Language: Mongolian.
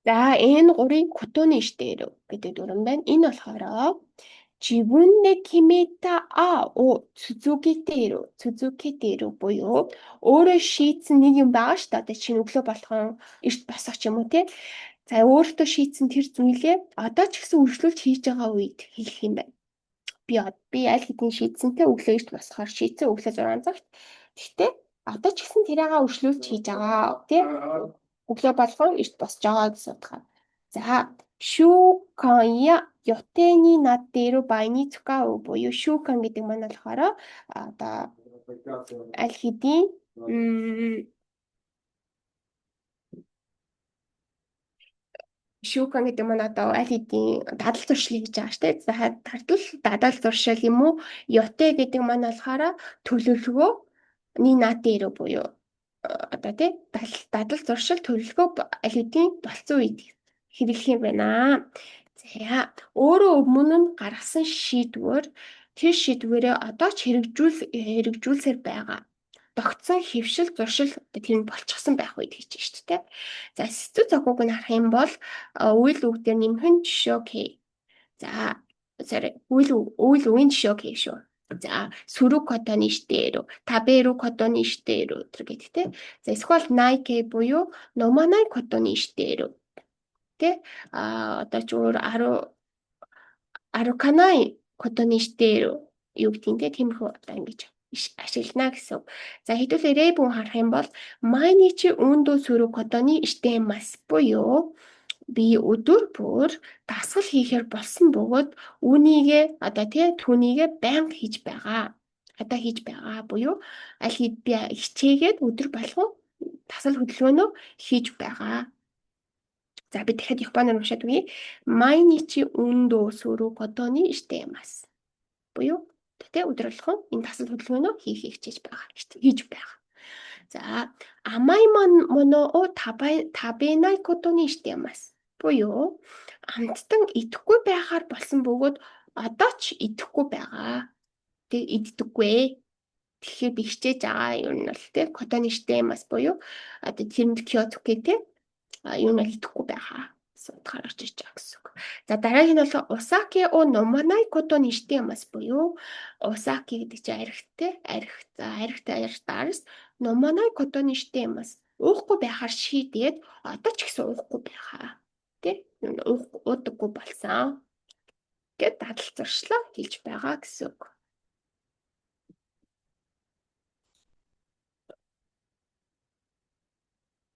За энэ гурийн котоны штээр гэдэг дүрэн байна. Энэ болохоор Жибүнэ кимета о цузукетеру буюу өөрөө шийдсэн нэг юм байгаа шүү дээ. Одоо чинь өглөө болгон эрт босох ч юм уу те. За өөртөө шийдсэн тэр зүйлээ одоо ч гэсэн үргэлжлүүлж хийж байгаа үед хэлэх юм байна. Би аль хэдийн шийдсэнтэй өглөө эрт босохоор шийдсэн өглөө 6 цагт. Гэхдээ одоо ч гэсэн тэрийг үргэлжлүүлж хийж байгаа тий. Өглөө болгон эрт босч байгаа гэсэн утгаар. За шүүкanya ётэни наддэру байни цукау буюу шүүкан гэдэг маань болохоор одоо аль хэдийн шүүкан гэдэг маань одоо аль хэдийн дадал зуршил гэж байгаа штэ. За дадал зуршил юм уу? Ёте гэдэг маань болохоор төлөвлөгөө нинатэру буюу одоо тий дадал зуршил төлөвлөгөө аль хэдийн болцсон үед хэрэглэх юм байна. За өөрөө өмнө нь гаргасан шийдвэр тэр шийдвэрээ одоо ч хэрэгжүүлсээр байгаа. Тогтсон хэвшил зуршил тэр нь болчихсон байх үед гэж байна шүү дээ. За сэцүү цогцог нь харах юм бол үйл үг дээр нэмхэн жишээ окей. За үйл үгийн жишээ окей шүү. За сүрү котоны штэрү, таберу котоны штэрү гэдэг те. За эсвэл найке буюу номанай котоны штэрү. Тэ одоо ч өөр 10 котоны штэрү юу гэдэг те тиймэрхүү одоо ингэж ашиглана гэсэн. За хэдүүлээ рэбүн харах юм бол майничи үндө сүрү котоны штэмас буюу би өдөр бүр дасгал хийхээр болсон бөгөөд үүнийгээ одоо тий түүнийгээ байнга хийж байгаа. Одоо хийж байгаа буюу аль хэд би хичээгээд өдөр болгон дасгал хөдөлгөөнөө хийж байгаа. За би дахиад Японоор уншаад үгэй. Майничи үндө сүрү котоны штэмас. Буюу тэ өдөр болгон энэ дасгал хөдөлгөөнөө хичээж байгаа. Хийж байгаа. За амайман моно о табенай котоны штэмас. Буюу амттан идэхгүй байхаар болсон бөгөөд одоо ч идэхгүй байгаа. Тэг иддэггүй. Тэгэхээр би хичээж байгаа юм нь бол тэ котоны штэмас буюу одоо тэрэнд кёцуке тэ юу нь идэхгүй байгаа. Судгаар орж иж байгаа гэсэн үг. За дараагийн нь бол усаки о номанай котоны штэмас буюу усаки гэдэг чинь архитаарс номанай котоны штэмас уухгүй байхаар шийдээд одоо ч гэсэн уухгүй байгаа. Тэ уудаггүй болсон гэд дадал зуршлаа хэлж байгаа гэсэн үг.